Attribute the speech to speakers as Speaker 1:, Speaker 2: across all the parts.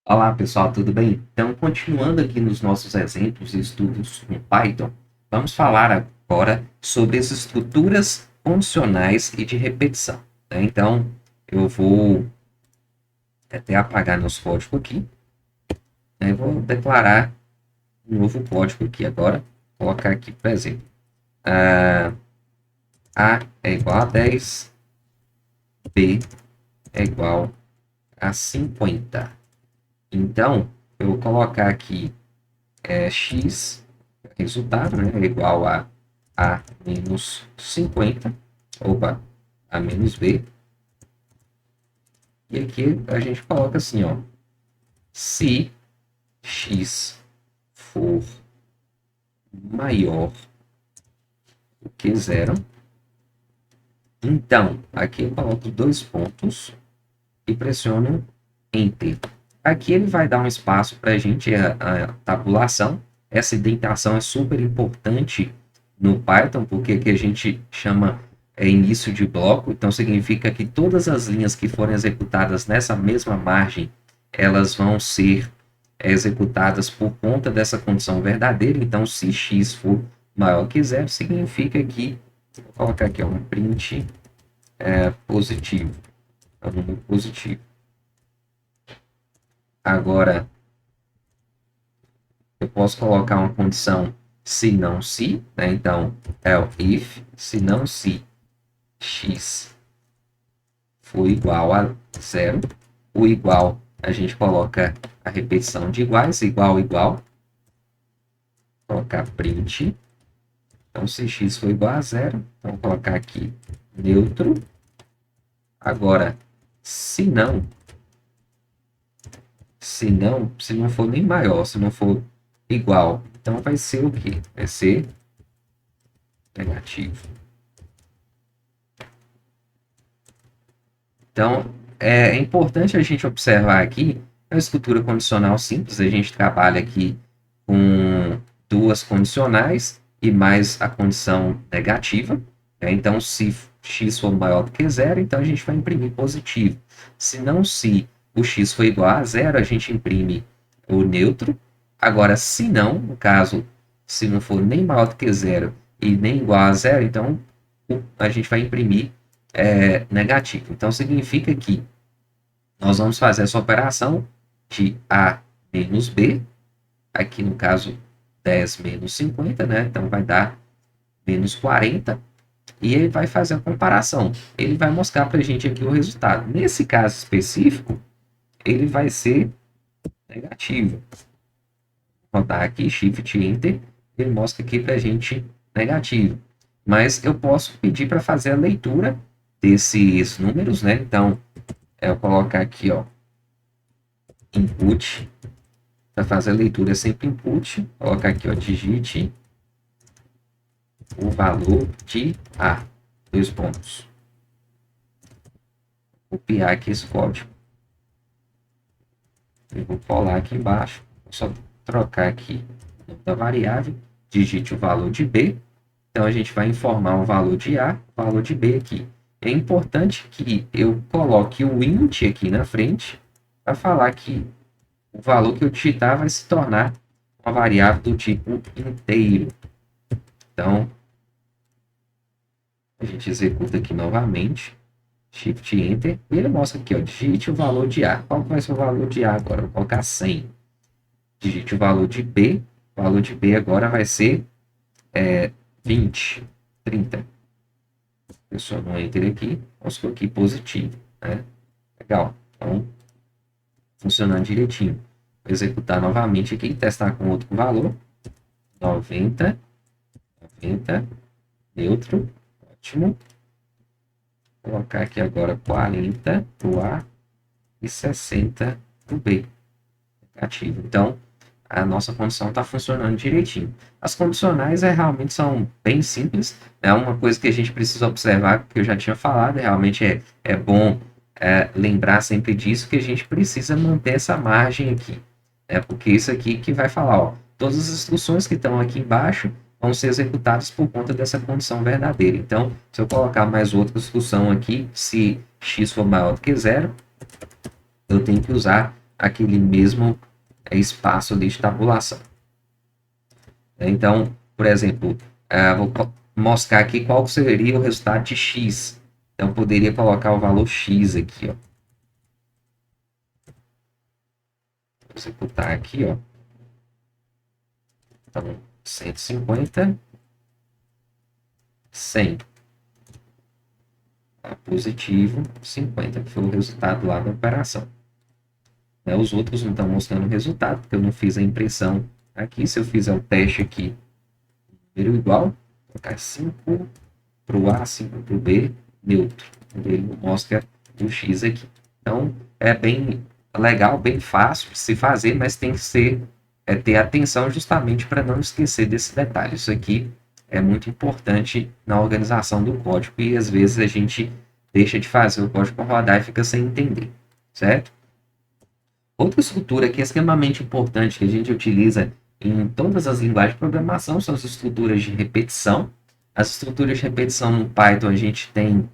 Speaker 1: Olá pessoal, tudo bem? Então, continuando aqui nos nossos exemplos e estudos com Python, vamos falar agora sobre as estruturas condicionais e de repetição, né? Então, eu vou até apagar nosso código aqui, né? E vou declarar um novo código aqui agora, colocar aqui, por exemplo, A é igual a 10, B é igual a 50. Então, eu vou colocar aqui x, resultado, né, é igual a menos 50, opa, a menos b. E aqui a gente coloca assim, ó, se x for maior do que zero, então aqui eu coloco dois pontos e pressiono Enter. Aqui ele vai dar um espaço para a gente a tabulação. Essa indentação é super importante no Python, porque aqui a gente chama início de bloco, então significa que todas as linhas que forem executadas nessa mesma margem, elas vão ser executadas por conta dessa condição verdadeira. Então, se x for maior que zero, significa que, vou colocar aqui um print positivo, é um número positivo. Agora, eu posso colocar uma condição se não se, né? Então, if, se não se x for igual a zero, o igual a gente coloca a repetição de iguais, igual, igual, colocar print. Então, se x for igual a zero, então vou colocar aqui neutro. Agora, se não for nem maior, se não for igual, então vai ser o quê? Vai ser negativo. Então, é importante a gente observar aqui a estrutura condicional simples. A gente trabalha aqui com duas condicionais e mais a condição negativa, né? Então, se x for maior do que zero, então a gente vai imprimir positivo. Se não, se o x for igual a zero, a gente imprime o neutro. Agora, se não, no caso, se não for nem maior do que zero e nem igual a zero, então a gente vai imprimir negativo. Então, significa que nós vamos fazer essa operação de A menos B, aqui no caso 10 menos 50, né? Então, vai dar menos 40, e ele vai fazer a comparação. Ele vai mostrar para a gente aqui o resultado. Nesse caso específico, ele vai ser negativo. Vou botar aqui, Shift Enter, ele mostra aqui para a gente negativo. Mas eu posso pedir para fazer a leitura desses números, né? Então, eu colocar aqui, ó, input, para fazer a leitura sempre input, colocar aqui, ó, digite o valor de A, dois pontos. Copiar aqui esse código. Eu vou colar aqui embaixo, vou só trocar aqui o nome da variável, digite o valor de B, então a gente vai informar o valor de A, o valor de B aqui. É importante que eu coloque o int aqui na frente, para falar que o valor que eu digitar vai se tornar uma variável do tipo inteiro. Então, a gente executa aqui novamente, Shift Enter, e ele mostra aqui, ó, digite o valor de A. Qual vai ser o valor de A agora? Vou colocar 100. Digite o valor de B, o valor de B agora vai ser 20, 30. Pressiono no Enter aqui, mostrou aqui positivo, né? Legal, então, funcionando direitinho. Vou executar novamente aqui, testar com outro valor, 90, 90, neutro, ótimo. Vou colocar aqui agora 40 para o A e 60 para o B. Negativo. Então, a nossa condição está funcionando direitinho. As condicionais realmente são bem simples. É uma coisa que a gente precisa observar, que eu já tinha falado, realmente é bom lembrar sempre disso, que a gente precisa manter essa margem aqui. Porque isso aqui que vai falar, ó, todas as instruções que estão aqui embaixo vão ser executadas por conta dessa condição verdadeira. Então, se eu colocar mais outra instrução aqui, se x for maior do que zero, eu tenho que usar aquele mesmo espaço ali de tabulação. Então, por exemplo, vou mostrar aqui qual seria o resultado de x. Então, poderia colocar o valor x aqui, ó. Vou executar aqui, ó. Então, 150, 100. Tá positivo, 50, que foi o resultado lá da operação. Os outros não estão mostrando o resultado, porque eu não fiz a impressão aqui. Se eu fizer o teste aqui, número igual, vou colocar 5 para o A, 5 para o B, neutro. Ele mostra o X aqui. Então, é bem legal, bem fácil de se fazer, mas tem que ter atenção justamente para não esquecer desse detalhe. Isso aqui é muito importante na organização do código e às vezes a gente deixa de fazer o código rodar e fica sem entender, certo? Outra estrutura que é extremamente importante que a gente utiliza em todas as linguagens de programação são as estruturas de repetição. As estruturas de repetição no Python a gente tem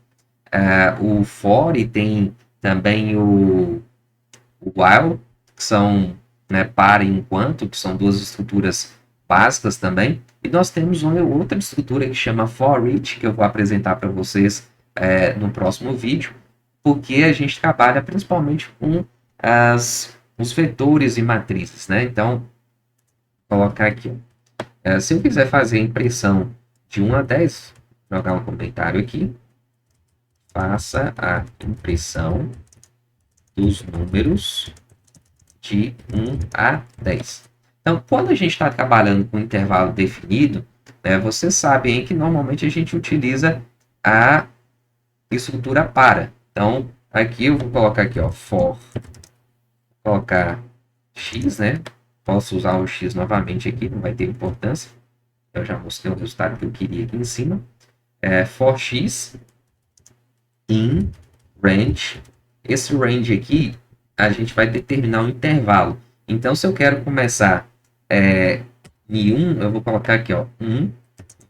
Speaker 1: o for e tem também o while, que são para e enquanto, que são duas estruturas básicas também. E nós temos uma outra estrutura que chama for each, que eu vou apresentar para vocês no próximo vídeo, porque a gente trabalha principalmente com os vetores e matrizes, né? Então, vou colocar aqui. Se eu quiser fazer a impressão de 1 a 10, vou jogar um comentário aqui. Faça a impressão dos números de 1 a 10. Então, quando a gente está trabalhando com intervalo definido, vocês sabem que normalmente a gente utiliza a estrutura para. Então, aqui eu vou colocar aqui, ó, for, colocar x, né? Posso usar o x novamente aqui, não vai ter importância. Eu já mostrei o resultado que eu queria aqui em cima. For x in range. Esse range aqui, a gente vai determinar um intervalo. Então, se eu quero começar em 1, eu vou colocar aqui, ó, 1,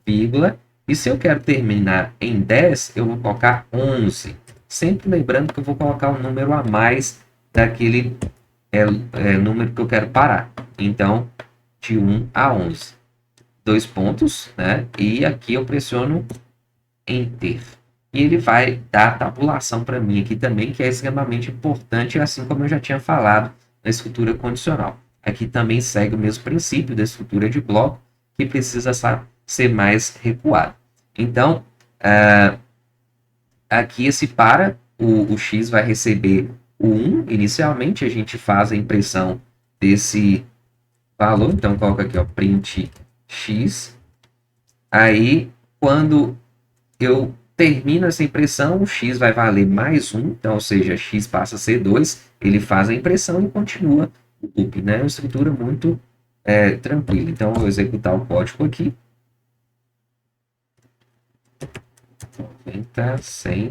Speaker 1: vírgula. E se eu quero terminar em 10, eu vou colocar 11. Sempre lembrando que eu vou colocar um número a mais daquele número que eu quero parar. Então, de 1 a 11. 2 pontos, né? E aqui eu pressiono Enter. E ele vai dar a tabulação para mim aqui também, que é extremamente importante, assim como eu já tinha falado na estrutura condicional. Aqui também segue o mesmo princípio da estrutura de bloco, que precisa ser mais recuado. Então, aqui esse para, o x vai receber o 1. Inicialmente, a gente faz a impressão desse valor. Então, coloca aqui, ó, print x. Aí, quando eu termino essa impressão, o x vai valer mais 1. Então, ou seja, x passa a ser 2. Ele faz a impressão e continua o loop, né? É uma estrutura muito tranquila. Então, eu vou executar o código aqui. 90, 100,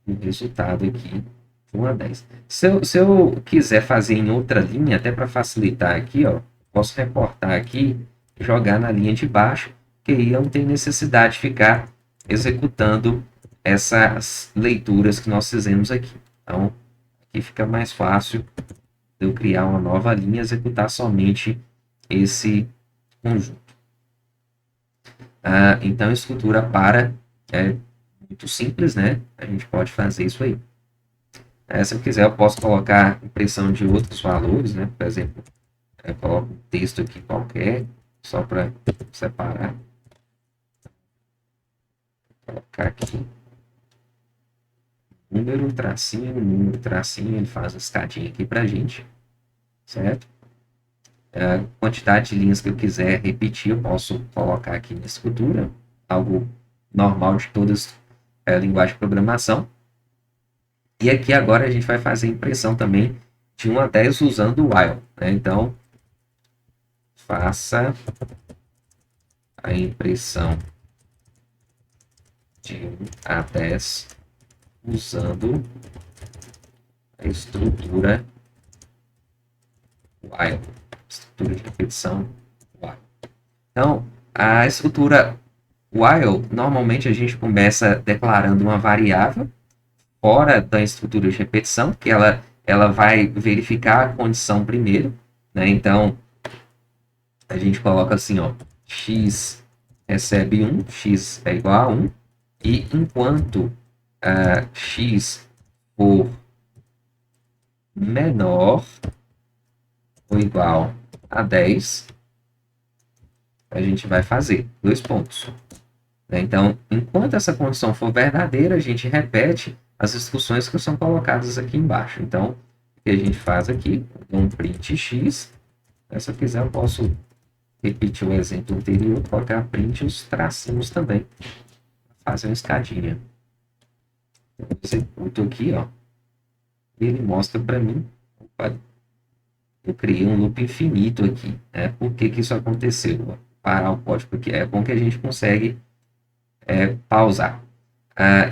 Speaker 1: o resultado aqui, 1 a 10. Se eu quiser fazer em outra linha, até para facilitar aqui, ó, posso reportar aqui, jogar na linha de baixo, que aí eu não tenho necessidade de ficar executando essas leituras que nós fizemos aqui. Então, aqui fica mais fácil eu criar uma nova linha e executar somente esse conjunto. Então, a estrutura para é muito simples, né? A gente pode fazer isso aí. Se eu quiser, eu posso colocar impressão de outros valores, né? Por exemplo, eu coloco um texto aqui qualquer, só para separar. Vou colocar aqui. Número, tracinho, ele faz uma escadinha aqui para a gente, certo? A quantidade de linhas que eu quiser repetir, eu posso colocar aqui na estrutura, algo normal de todas as linguagens de programação. E aqui agora a gente vai fazer a impressão também de 1 a 10 usando o while, né? Então, faça a impressão de 1 a 10 usando a estrutura while, estrutura de repetição while. Então, a estrutura while, normalmente a gente começa declarando uma variável fora da estrutura de repetição, que ela ela vai verificar a condição primeiro, né? Então, a gente coloca assim, ó, x recebe 1, x é igual a 1, e enquanto x for menor ou igual a 10, a gente vai fazer 2 pontos. Então, enquanto essa condição for verdadeira, a gente repete as instruções que são colocadas aqui embaixo. Então, o que a gente faz aqui? Um print x. Se eu quiser, eu posso repetir o exemplo anterior, colocar print os tracinhos também. Fazer uma escadinha. Eu executo aqui, ó. E ele mostra para mim. Opa, eu criei um loop infinito aqui. Né? Por que isso aconteceu? Vou parar o código aqui. É bom que a gente consegue pausar.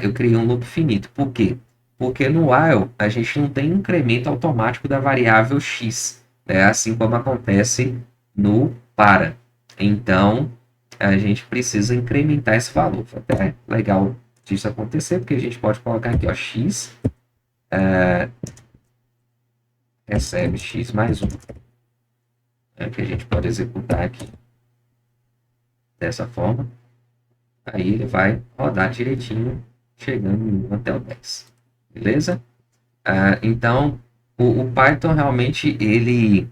Speaker 1: Eu criei um loop finito. Por quê? Porque no while a gente não tem incremento automático da variável x, né? Assim como acontece no para. Então, a gente precisa incrementar esse valor. Foi até legal disso acontecer, porque a gente pode colocar aqui, ó, x recebe x mais 1. Que a gente pode executar aqui dessa forma. Aí ele vai rodar direitinho, chegando em 1 até o 10. Beleza? Então, o Python realmente ele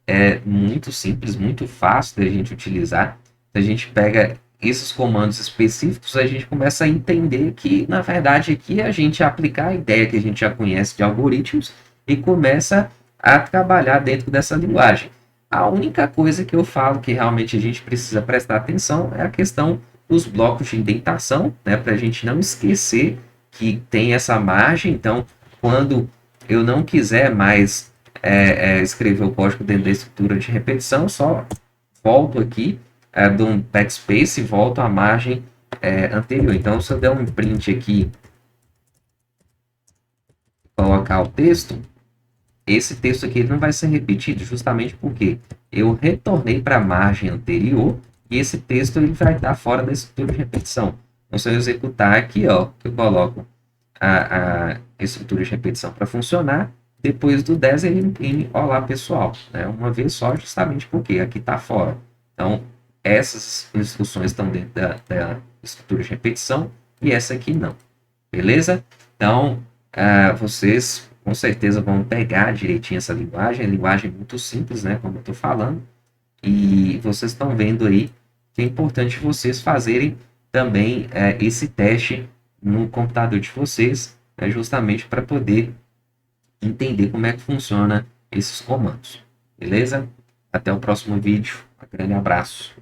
Speaker 1: é muito simples, muito fácil da gente utilizar. A gente pega esses comandos específicos, a gente começa a entender que, na verdade, aqui a gente aplicar a ideia que a gente já conhece de algoritmos e começa a trabalhar dentro dessa linguagem. A única coisa que eu falo que realmente a gente precisa prestar atenção é a questão dos blocos de indentação, né, para a gente não esquecer que tem essa margem. Então, quando eu não quiser mais escrever o código dentro da estrutura de repetição, só volto aqui, dou um backspace e volto à margem anterior. Então, se eu der um print aqui, colocar o texto, esse texto aqui não vai ser repetido, justamente porque eu retornei para a margem anterior e esse texto ele vai estar fora da estrutura de repetição. Então, se eu executar aqui, ó, eu coloco a estrutura de repetição para funcionar, depois do 10 ele imprime olá pessoal, né? Uma vez só, justamente porque aqui está fora. Então, essas instruções estão dentro da estrutura de repetição e essa aqui não. Beleza? Então, vocês com certeza vão pegar direitinho essa linguagem. É linguagem muito simples, né? Como eu estou falando. E vocês estão vendo aí que é importante vocês fazerem também esse teste no computador de vocês, né, justamente para poder entender como é que funciona esses comandos. Beleza? Até o próximo vídeo. Um grande abraço.